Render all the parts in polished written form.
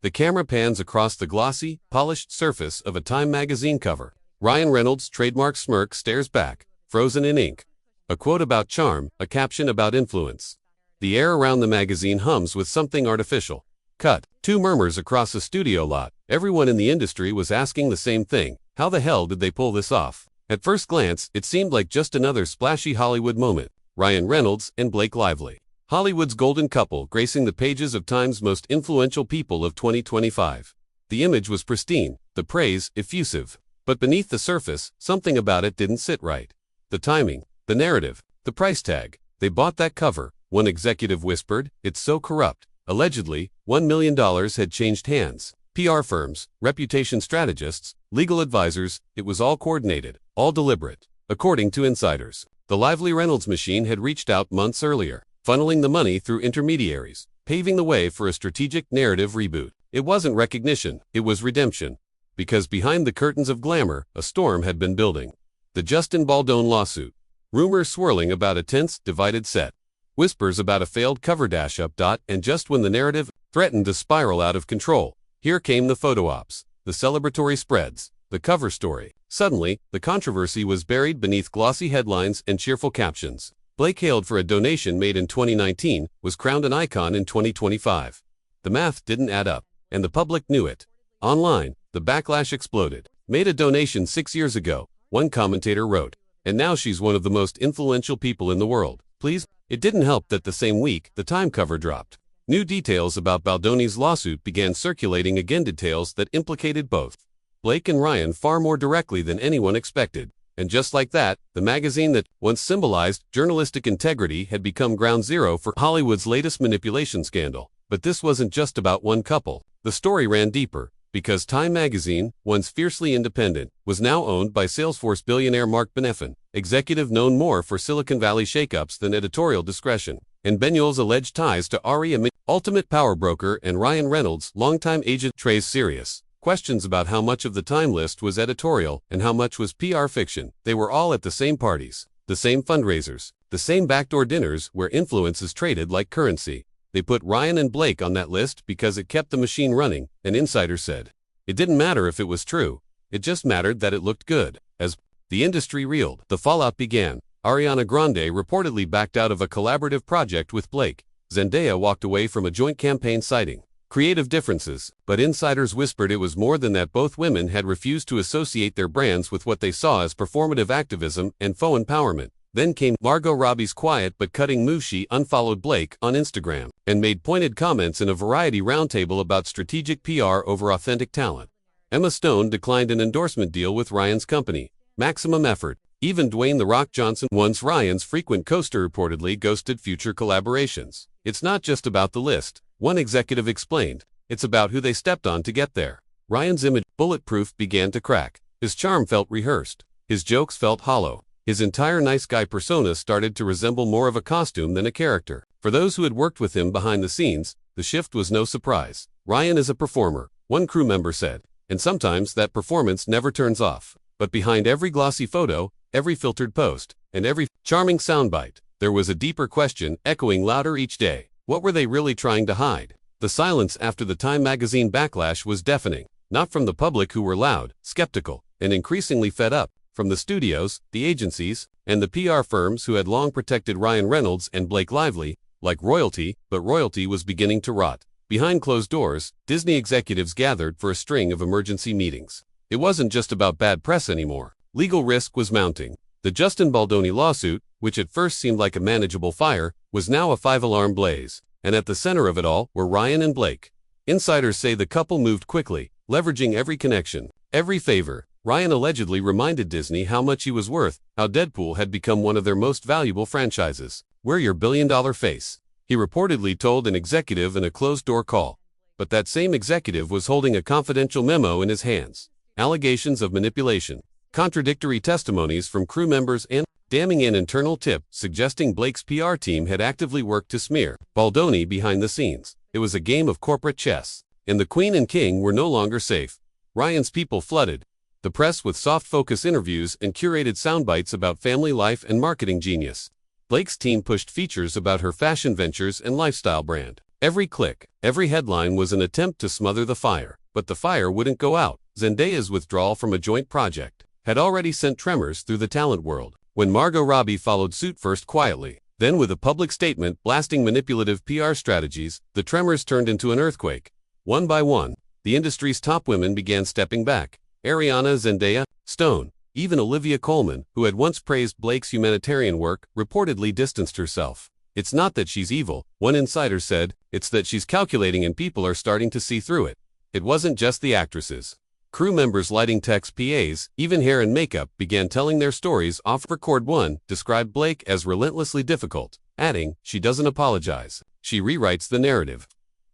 The camera pans across the glossy, polished surface of a Time magazine cover. Ryan Reynolds' trademark smirk stares back, frozen in ink. A quote about charm, a caption about influence. The air around the magazine hums with something artificial. Cut. Two murmurs across a studio lot. Everyone in the industry was asking the same thing. How the hell did they pull this off? At first glance, it seemed like just another splashy Hollywood moment. Ryan Reynolds and Blake Lively. Hollywood's golden couple gracing the pages of Time's most influential people of 2025. The image was pristine, the praise effusive. But beneath the surface, something about it didn't sit right. The timing, the narrative, the price tag. They bought that cover, one executive whispered, it's so corrupt. Allegedly, $1 million had changed hands. PR firms, reputation strategists, legal advisors, it was all coordinated, all deliberate. According to insiders, the Lively Reynolds machine had reached out months earlier, funneling the money through intermediaries, paving the way for a strategic narrative reboot. It wasn't recognition, it was redemption. Because behind the curtains of glamour, a storm had been building. The Justin Baldoni lawsuit. Rumors swirling about a tense, divided set. Whispers about a failed cover dash-up. And just when the narrative threatened to spiral out of control, here came the photo ops, the celebratory spreads, the cover story. Suddenly, the controversy was buried beneath glossy headlines and cheerful captions. Blake, hailed for a donation made in 2019, was crowned an icon in 2025. The math didn't add up, and the public knew it. Online, the backlash exploded. Made a donation 6 years ago, one commentator wrote, and now she's one of the most influential people in the world. Please? It didn't help that the same week, the Time cover dropped. New details about Baldoni's lawsuit began circulating, again details that implicated both Blake and Ryan far more directly than anyone expected. And just like that, the magazine that once symbolized journalistic integrity had become ground zero for Hollywood's latest manipulation scandal. But this wasn't just about one couple. The story ran deeper, because Time magazine, once fiercely independent, was now owned by Salesforce billionaire Mark Benioff, executive known more for Silicon Valley shakeups than editorial discretion, and Benioff's alleged ties to Ari Amin, ultimate power broker, and Ryan Reynolds, longtime agent. Trace serious questions about how much of the Time list was editorial and how much was PR fiction. They were all at the same parties, the same fundraisers, the same backdoor dinners where influence is traded like currency. They put Ryan and Blake on that list because it kept the machine running, an insider said. It didn't matter if it was true, it just mattered that it looked good. As the industry reeled, the fallout began. Ariana Grande reportedly backed out of a collaborative project with Blake. Zendaya walked away from a joint campaign citing creative differences, but insiders whispered it was more than that. Both women had refused to associate their brands with what they saw as performative activism and faux empowerment. Then came Margot Robbie's quiet but cutting move. She unfollowed Blake on Instagram and made pointed comments in a Variety roundtable about strategic PR over authentic talent. Emma Stone declined an endorsement deal with Ryan's company, Maximum Effort. Even Dwayne "The Rock" Johnson, once Ryan's frequent co-star, reportedly ghosted future collaborations. It's not just about the list, one executive explained. It's about who they stepped on to get there. Ryan's image, bulletproof, began to crack. His charm felt rehearsed. His jokes felt hollow. His entire nice guy persona started to resemble more of a costume than a character. For those who had worked with him behind the scenes, the shift was no surprise. Ryan is a performer, one crew member said, and sometimes that performance never turns off. But behind every glossy photo, every filtered post, and every charming soundbite, there was a deeper question echoing louder each day. What were they really trying to hide? The silence after the Time magazine backlash was deafening, not from the public who were loud, skeptical, and increasingly fed up, from the studios, the agencies, and the PR firms who had long protected Ryan Reynolds and Blake Lively like royalty, but royalty was beginning to rot. Behind closed doors, Disney executives gathered for a string of emergency meetings. It wasn't just about bad press anymore. Legal risk was mounting. The Justin Baldoni lawsuit, which at first seemed like a manageable fire, was now a 5-alarm blaze. And at the center of it all were Ryan and Blake. Insiders say the couple moved quickly, leveraging every connection, every favor. Ryan allegedly reminded Disney how much he was worth, how Deadpool had become one of their most valuable franchises. "We're your billion-dollar face," he reportedly told an executive in a closed-door call. But that same executive was holding a confidential memo in his hands. Allegations of manipulation, contradictory testimonies from crew members, and damning an internal tip suggesting Blake's PR team had actively worked to smear Baldoni behind the scenes. It was a game of corporate chess, and the Queen and King were no longer safe. Ryan's people flooded the press with soft-focus interviews and curated soundbites about family life and marketing genius. Blake's team pushed features about her fashion ventures and lifestyle brand. Every click, every headline was an attempt to smother the fire, but the fire wouldn't go out. Zendaya's withdrawal from a joint project had already sent tremors through the talent world. When Margot Robbie followed suit, first quietly, then with a public statement blasting manipulative PR strategies, the tremors turned into an earthquake. One by one, the industry's top women began stepping back. Ariana, Zendaya, Stone, even Olivia Colman, who had once praised Blake's humanitarian work, reportedly distanced herself. It's not that she's evil, one insider said, it's that she's calculating and people are starting to see through it. It wasn't just the actresses. Crew members, lighting techs, PAs, even hair and makeup began telling their stories off record. One described Blake as relentlessly difficult, adding, "She doesn't apologize. She rewrites the narrative."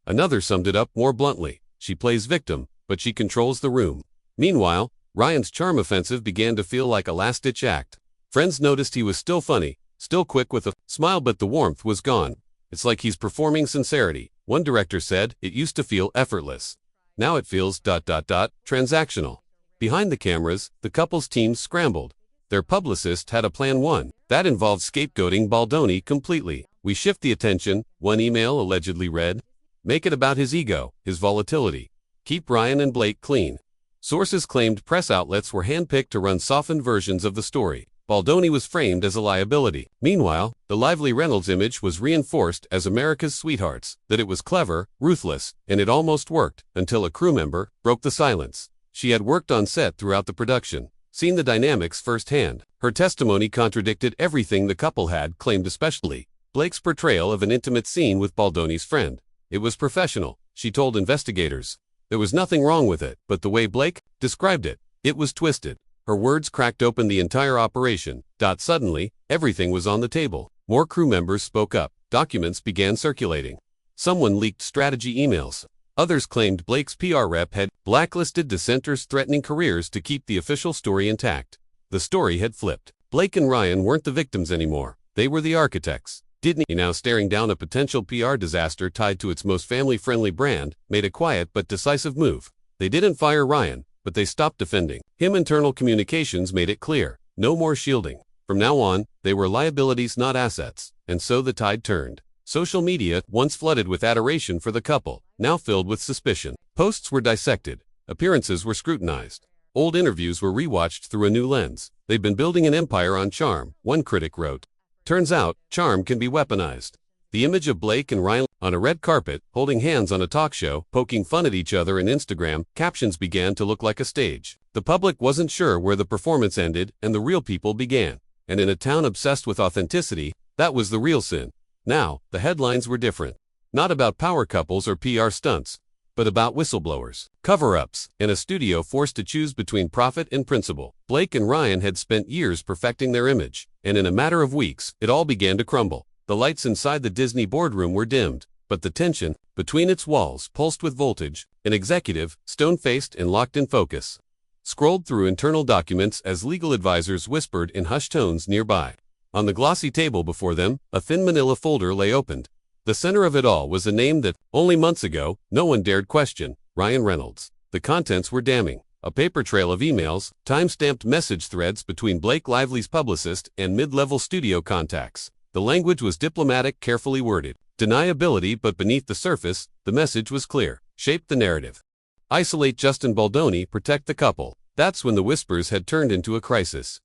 Another summed it up more bluntly, "She plays victim, but she controls the room." Meanwhile, Ryan's charm offensive began to feel like a last-ditch act. Friends noticed he was still funny, still quick with a smile, but the warmth was gone. "It's like he's performing sincerity," one director said. "It used to feel effortless. Now it feels ... transactional." Behind the cameras, the couple's teams scrambled. Their publicist had a plan. One that involved scapegoating Baldoni completely. "We shift the attention," one email allegedly read. "Make it about his ego, his volatility. Keep Ryan and Blake clean." Sources claimed press outlets were handpicked to run softened versions of the story. Baldoni was framed as a liability. Meanwhile, the Lively Reynolds image was reinforced as America's sweethearts, that it was clever, ruthless, and it almost worked, until a crew member broke the silence. She had worked on set throughout the production, seen the dynamics firsthand. Her testimony contradicted everything the couple had claimed, especially Blake's portrayal of an intimate scene with Baldoni's friend. "It was professional," she told investigators. "There was nothing wrong with it, but the way Blake described it, it was twisted." Her words cracked open the entire operation. Suddenly, everything was on the table. More crew members spoke up. Documents began circulating. Someone leaked strategy emails. Others claimed Blake's PR rep had blacklisted dissenters, threatening careers to keep the official story intact. The story had flipped. Blake and Ryan weren't the victims anymore. They were the architects. Disney, now staring down a potential PR disaster tied to its most family-friendly brand, made a quiet but decisive move. They didn't fire Ryan, but they stopped defending him. Internal communications made it clear, no more shielding. From now on, they were liabilities, not assets. And so the tide turned. Social media, once flooded with adoration for the couple, now filled with suspicion. Posts were dissected. Appearances were scrutinized. Old interviews were rewatched through a new lens. "They've been building an empire on charm," one critic wrote. Turns out, charm can be weaponized. The image of Blake and Ryan on a red carpet, holding hands on a talk show, poking fun at each other in Instagram captions began to look like a stage. The public wasn't sure where the performance ended and the real people began. And in a town obsessed with authenticity, that was the real sin. Now, the headlines were different. Not about power couples or PR stunts, but about whistleblowers, cover-ups, and a studio forced to choose between profit and principle. Blake and Ryan had spent years perfecting their image, and in a matter of weeks, it all began to crumble. The lights inside the Disney boardroom were dimmed, but the tension between its walls pulsed with voltage. An executive, stone-faced and locked in focus, scrolled through internal documents as legal advisors whispered in hushed tones nearby. On the glossy table before them, a thin manila folder lay opened. The center of it all was a name that, only months ago, no one dared question: Ryan Reynolds. The contents were damning. A paper trail of emails, time-stamped message threads between Blake Lively's publicist and mid-level studio contacts. The language was diplomatic, carefully worded. Deniability, but beneath the surface, the message was clear. Shape the narrative. Isolate Justin Baldoni, protect the couple. That's when the whispers had turned into a crisis.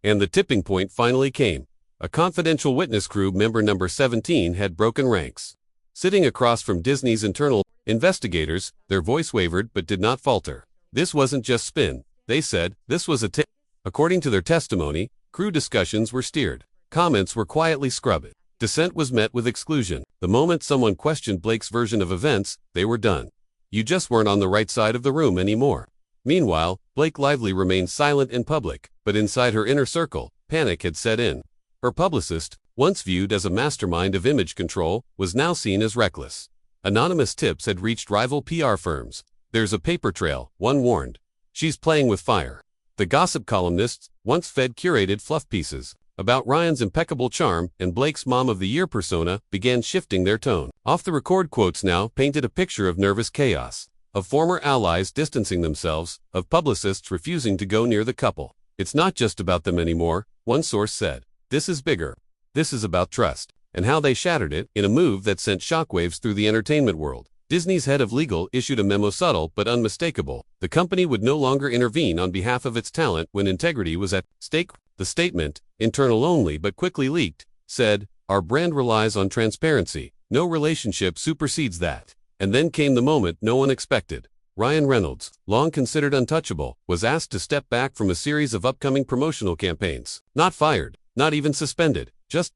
And the tipping point finally came. A confidential witness, crew member number 17, had broken ranks. Sitting across from Disney's internal investigators, their voice wavered but did not falter. This wasn't just spin, they said, this was a tip. According to their testimony, crew discussions were steered. Comments were quietly scrubbed. Dissent was met with exclusion. The moment someone questioned Blake's version of events, they were done. You just weren't on the right side of the room anymore. Meanwhile, Blake Lively remained silent in public, but inside her inner circle, panic had set in. Her publicist, once viewed as a mastermind of image control, was now seen as reckless. Anonymous tips had reached rival PR firms. There's a paper trail, one warned. She's playing with fire. The gossip columnists, once fed curated fluff pieces about Ryan's impeccable charm and Blake's Mom of the Year persona, began shifting their tone. Off-the-record quotes now painted a picture of nervous chaos, of former allies distancing themselves, of publicists refusing to go near the couple. It's not just about them anymore, one source said. This is bigger. This is about trust. and how they shattered it in a move that sent shockwaves through the entertainment world. Disney's head of legal issued a memo subtle but unmistakable. The company would no longer intervene on behalf of its talent when integrity was at stake. The statement, internal only but quickly leaked, said, "Our brand relies on transparency. No relationship supersedes that." And then came the moment no one expected. Ryan Reynolds, long considered untouchable, was asked to step back from a series of upcoming promotional campaigns. Not fired, not even suspended, just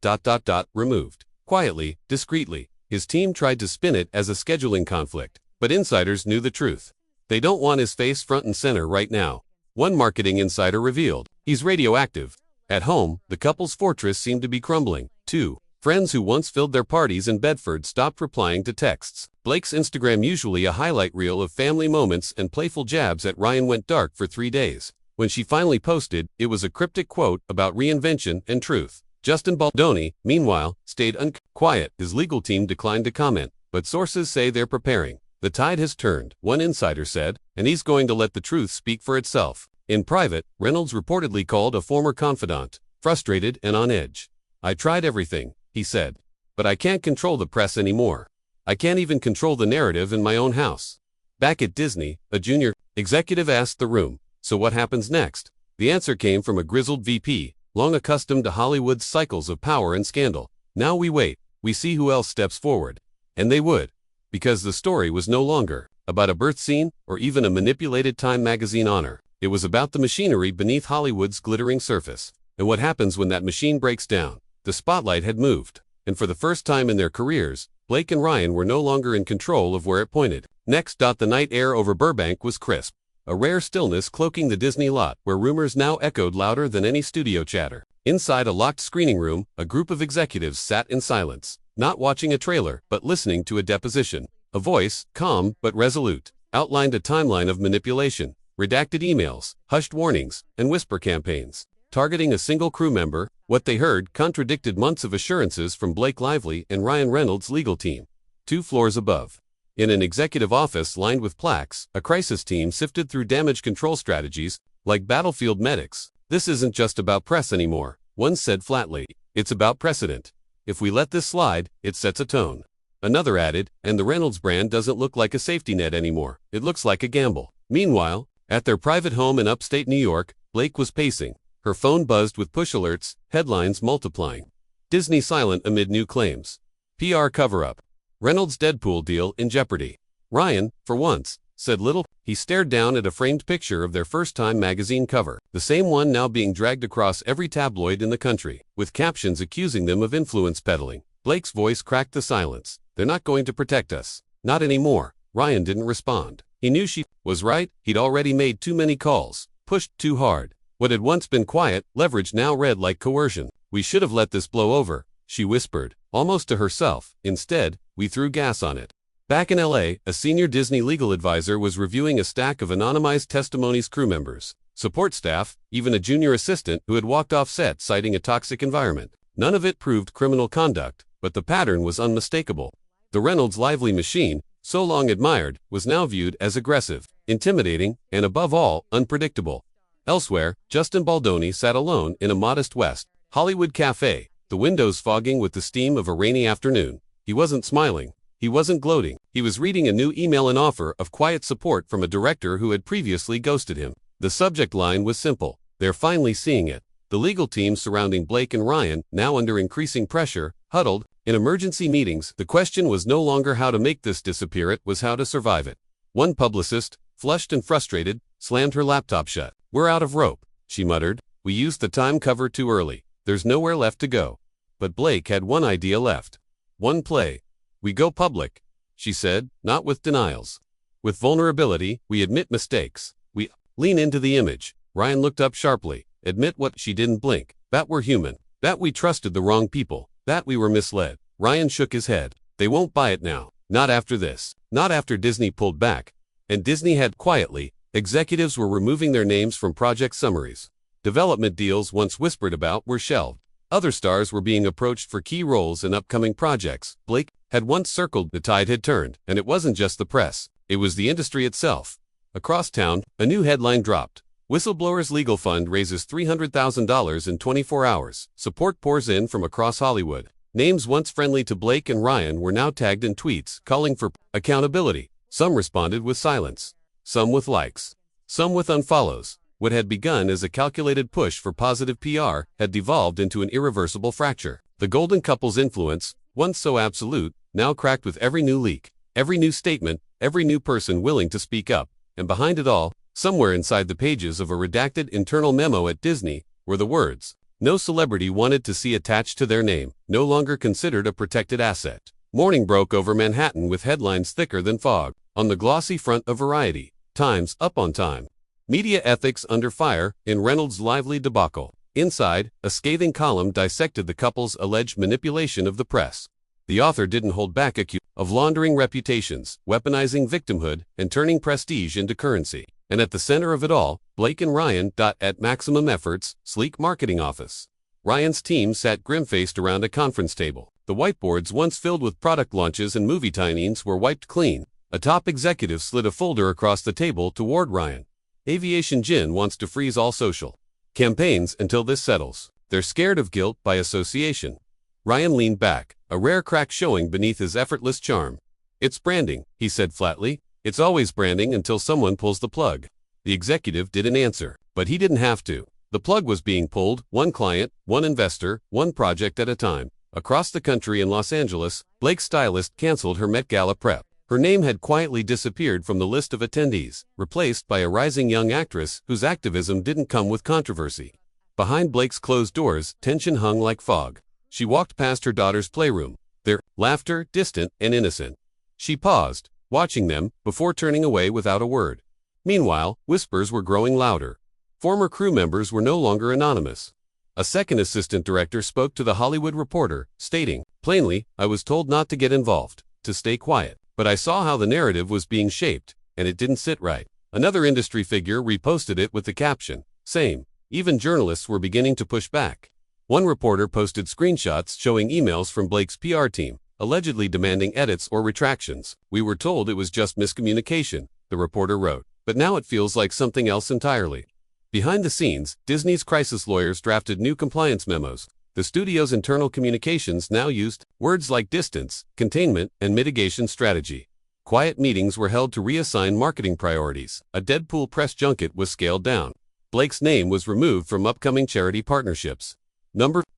removed. Quietly, discreetly. His team tried to spin it as a scheduling conflict, but insiders knew the truth. They don't want his face front and center right now. One marketing insider revealed, he's radioactive. At home, the couple's fortress seemed to be crumbling. 2. Friends who once filled their parties in Bedford stopped replying to texts. Blake's Instagram, usually a highlight reel of family moments and playful jabs at Ryan, went dark for 3 days. When she finally posted, it was a cryptic quote about reinvention and truth. Justin Baldoni, meanwhile, stayed quiet. His legal team declined to comment, but sources say they're preparing. The tide has turned, one insider said, and he's going to let the truth speak for itself. In private, Reynolds reportedly called a former confidant, frustrated and on edge. "I tried everything," he said, "but I can't control the press anymore. I can't even control the narrative in my own house." Back at Disney, a junior executive asked the room, "So what happens next?" The answer came from a grizzled VP, long accustomed to Hollywood's cycles of power and scandal. "Now we wait, we see who else steps forward." And they would, because the story was no longer about a birth scene or even a manipulated Time magazine honor. It was about the machinery beneath Hollywood's glittering surface. And what happens when that machine breaks down? The spotlight had moved, and for the first time in their careers, Blake and Ryan were no longer in control of where it pointed. Next. The night air over Burbank was crisp. A rare stillness cloaking the Disney lot, where rumors now echoed louder than any studio chatter. Inside a locked screening room, a group of executives sat in silence, not watching a trailer, but listening to a deposition. A voice, calm but resolute, outlined a timeline of manipulation, redacted emails, hushed warnings, and whisper campaigns, targeting a single crew member. What they heard contradicted months of assurances from Blake Lively and Ryan Reynolds' legal team. 2 floors above, in an executive office lined with plaques, a crisis team sifted through damage control strategies, like battlefield medics. "This isn't just about press anymore," one said flatly. "It's about precedent. If we let this slide, it sets a tone." Another added, "And the Reynolds brand doesn't look like a safety net anymore. It looks like a gamble." Meanwhile, at their private home in upstate New York, Blake was pacing. Her phone buzzed with push alerts, headlines multiplying. Disney silent amid new claims. PR cover-up. Reynolds' Deadpool deal in jeopardy. Ryan, for once, said little. He stared down at a framed picture of their first Time magazine cover, the same one now being dragged across every tabloid in the country, with captions accusing them of influence peddling. Blake's voice cracked the silence. "They're not going to protect us. Not anymore." Ryan didn't respond. He knew she was right. He'd already made too many calls, pushed too hard. What had once been quiet leverage now read like coercion. "We should have let this blow over," she whispered, almost to herself. "Instead, we threw gas on it." Back in LA, a senior Disney legal advisor was reviewing a stack of anonymized testimonies, crew members, support staff, even a junior assistant who had walked off set citing a toxic environment. None of it proved criminal conduct, but the pattern was unmistakable. The Reynolds Lively machine, so long admired, was now viewed as aggressive, intimidating, and above all, unpredictable. Elsewhere, Justin Baldoni sat alone in a modest West Hollywood cafe, the windows fogging with the steam of a rainy afternoon. He wasn't smiling. He wasn't gloating. He was reading a new email, an offer of quiet support from a director who had previously ghosted him. The subject line was simple: "They're finally seeing it." The legal team surrounding Blake and Ryan, now under increasing pressure, huddled in emergency meetings. The question was no longer how to make this disappear, it was how to survive it. One publicist, flushed and frustrated, slammed her laptop shut. "We're out of rope," she muttered. "We used the Time cover too early. There's nowhere left to go." But Blake had one idea left. One play. "We go public," she said, not with denials. "With vulnerability, we admit mistakes. We lean into the image." Ryan looked up sharply. "Admit what?" She didn't blink. "That we're human. That we trusted the wrong people. That we were misled." Ryan shook his head. "They won't buy it now. Not after this. Not after Disney pulled back." And Disney had. Quietly, executives were removing their names from project summaries. Development deals once whispered about were shelved. Other stars were being approached for key roles in upcoming projects. Blake had once circled. The tide had turned, and it wasn't just the press. It was the industry itself. Across town, a new headline dropped. Whistleblower's legal fund raises $300,000 in 24 hours. Support pours in from across Hollywood. Names once friendly to Blake and Ryan were now tagged in tweets calling for accountability. Some responded with silence, some with likes, some with unfollows. What had begun as a calculated push for positive PR had devolved into an irreversible fracture. The golden couple's influence, once so absolute, now cracked with every new leak, every new statement, every new person willing to speak up. And behind it all, somewhere inside the pages of a redacted internal memo at Disney, were the words, "No celebrity wanted to see attached to their name, no longer considered a protected asset." Morning broke over Manhattan with headlines thicker than fog. On the glossy front of Variety, Times up on time. Media ethics under fire in Reynolds' Lively debacle. Inside, a scathing column dissected the couple's alleged manipulation of the press. The author didn't hold back, accused of laundering reputations, weaponizing victimhood, and turning prestige into currency. And at the center of it all, Blake and Ryan. At Maximum Efforts, sleek marketing office. Ryan's team sat grim-faced around a conference table. The whiteboards once filled with product launches and movie tie-ins were wiped clean. A top executive slid a folder across the table toward Ryan. Aviation Gin wants to freeze all social campaigns until this settles. They're scared of guilt by association. Ryan leaned back, a rare crack showing beneath his effortless charm. "It's branding," he said flatly. "It's always branding until someone pulls the plug." The executive didn't answer, but he didn't have to. The plug was being pulled, one client, one investor, one project at a time. Across the country in Los Angeles, Blake's stylist canceled her Met Gala prep. Her name had quietly disappeared from the list of attendees, replaced by a rising young actress whose activism didn't come with controversy. Behind Blake's closed doors, tension hung like fog. She walked past her daughter's playroom, their laughter distant and innocent. She paused, watching them, before turning away without a word. Meanwhile, whispers were growing louder. Former crew members were no longer anonymous. A second assistant director spoke to The Hollywood Reporter, stating, "Plainly, I was told not to get involved, to stay quiet. But I saw how the narrative was being shaped, and it didn't sit right." Another industry figure reposted it with the caption, "Same." Even journalists were beginning to push back. One reporter posted screenshots showing emails from Blake's PR team, allegedly demanding edits or retractions. "We were told it was just miscommunication," the reporter wrote, "but now it feels like something else entirely." Behind the scenes, Disney's crisis lawyers drafted new compliance memos. The studio's internal communications now used words like distance, containment, and mitigation strategy. Quiet meetings were held to reassign marketing priorities. A Deadpool press junket was scaled down. Blake's name was removed from upcoming charity partnerships.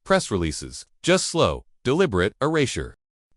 Press releases. Just slow, deliberate erasure.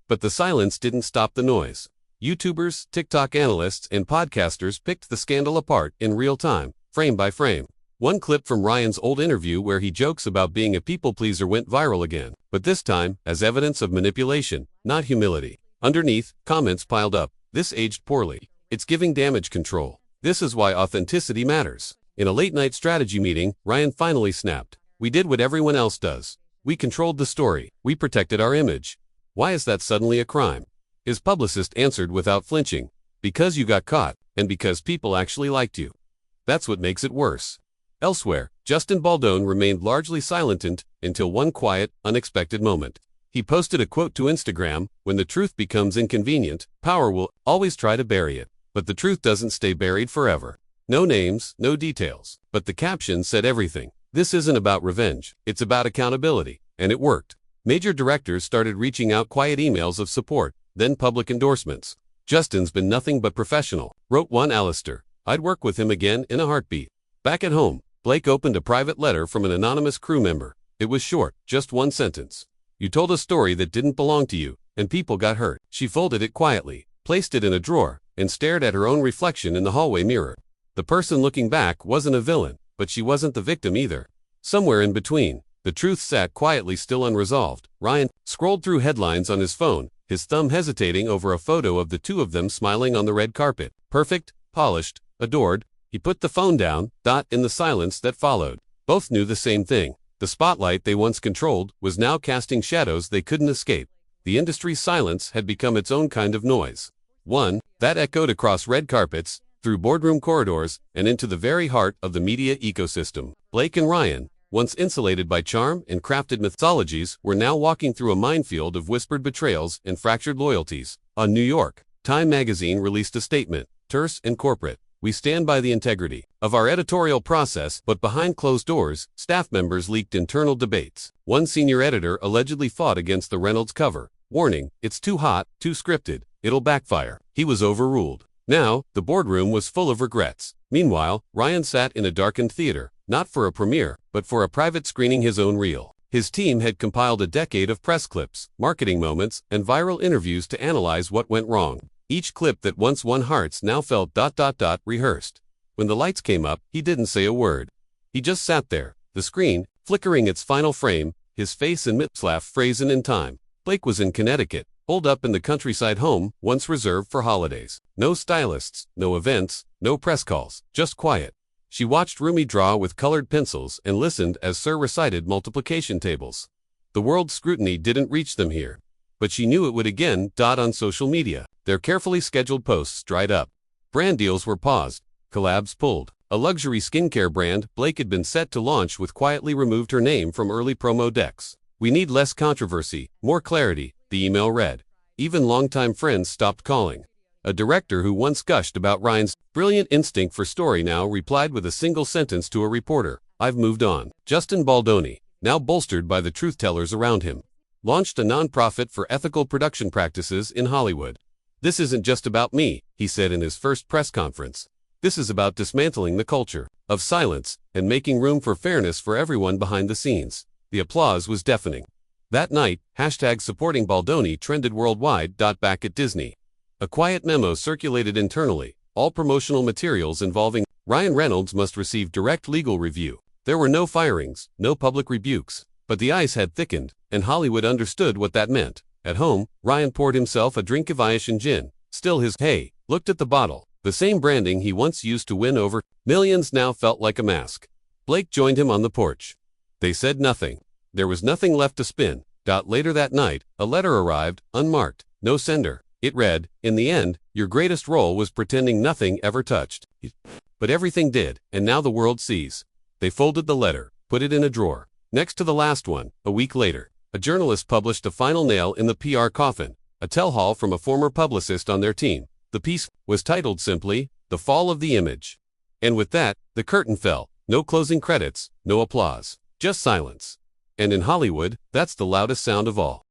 But the silence didn't stop the noise. YouTubers, TikTok analysts, and podcasters picked the scandal apart in real time, frame by frame. One clip from Ryan's old interview where he jokes about being a people-pleaser went viral again, but this time as evidence of manipulation, not humility. Underneath, comments piled up. "This aged poorly. It's giving damage control. This is why authenticity matters." In a late-night strategy meeting, Ryan finally snapped. "We did what everyone else does. We controlled the story. We protected our image. Why is that suddenly a crime?" His publicist answered without flinching, "Because you got caught, and because people actually liked you. That's what makes it worse." Elsewhere, Justin Baldoni remained largely silent until one quiet, unexpected moment. He posted a quote to Instagram, "When the truth becomes inconvenient, power will always try to bury it. But the truth doesn't stay buried forever." No names, no details. But the caption said everything. This isn't about revenge, it's about accountability. And it worked. Major directors started reaching out quiet emails of support, then public endorsements. "Justin's been nothing but professional," wrote one Alistair. "I'd work with him again in a heartbeat." Back at home, Blake opened a private letter from an anonymous crew member. It was short, just one sentence. "You told a story that didn't belong to you, and people got hurt." She folded it quietly, placed it in a drawer, and stared at her own reflection in the hallway mirror. The person looking back wasn't a villain, but she wasn't the victim either. Somewhere in between, the truth sat quietly still unresolved. Ryan scrolled through headlines on his phone, his thumb hesitating over a photo of the two of them smiling on the red carpet. Perfect, polished, adored. He put the phone down. In the silence that followed, both knew the same thing. The spotlight they once controlled was now casting shadows they couldn't escape. The industry's silence had become its own kind of noise. One that echoed across red carpets, through boardroom corridors, and into the very heart of the media ecosystem. Blake and Ryan, once insulated by charm and crafted mythologies, were now walking through a minefield of whispered betrayals and fractured loyalties. On New York, Time magazine released a statement, terse and corporate. We stand by the integrity of our editorial process, but behind closed doors, staff members leaked internal debates. One senior editor allegedly fought against the Reynolds cover, warning, "It's too hot, too scripted, it'll backfire." He was overruled. Now, the boardroom was full of regrets. Meanwhile, Ryan sat in a darkened theater, not for a premiere, but for a private screening his own reel. His team had compiled a decade of press clips, marketing moments, and viral interviews to analyze what went wrong. Each clip that once won hearts now felt rehearsed. When the lights came up, he didn't say a word. He just sat there, the screen, flickering its final frame, his face and lips frozen in time. Blake was in Connecticut, holed up in the countryside home, once reserved for holidays. No stylists, no events, no press calls, just quiet. She watched Rumi draw with colored pencils and listened as Sir recited multiplication tables. The world's scrutiny didn't reach them here. But she knew it would again. On social media, their carefully scheduled posts dried up. Brand deals were paused, collabs pulled. A luxury skincare brand Blake had been set to launch with quietly removed her name from early promo decks. "We need less controversy, more clarity," the email read. Even longtime friends stopped calling. A director who once gushed about Ryan's brilliant instinct for story now replied with a single sentence to a reporter, "I've moved on." Justin Baldoni, now bolstered by the truth-tellers around him, launched a nonprofit for ethical production practices in Hollywood. "This isn't just about me," he said in his first press conference. "This is about dismantling the culture of silence and making room for fairness for everyone behind the scenes." The applause was deafening. That night, #supporting Baldoni trended worldwide. Back at Disney, a quiet memo circulated internally. All promotional materials involving Ryan Reynolds must receive direct legal review. There were no firings, no public rebukes, but the ice had thickened, and Hollywood understood what that meant. At home, Ryan poured himself a drink of Ayashin gin. Still his hey looked at the bottle. The same branding he once used to win over millions now felt like a mask. Blake joined him on the porch. They said nothing. There was nothing left to spin. Later that night, a letter arrived, unmarked, no sender. It read, "In the end, your greatest role was pretending nothing ever touched. But everything did, and now the world sees." They folded the letter, put it in a drawer. Next to the last one, a week later, a journalist published a final nail in the PR coffin, a tell-all from a former publicist on their team. The piece was titled simply, "The Fall of the Image." And with that, the curtain fell. No closing credits, no applause, just silence. And in Hollywood, that's the loudest sound of all.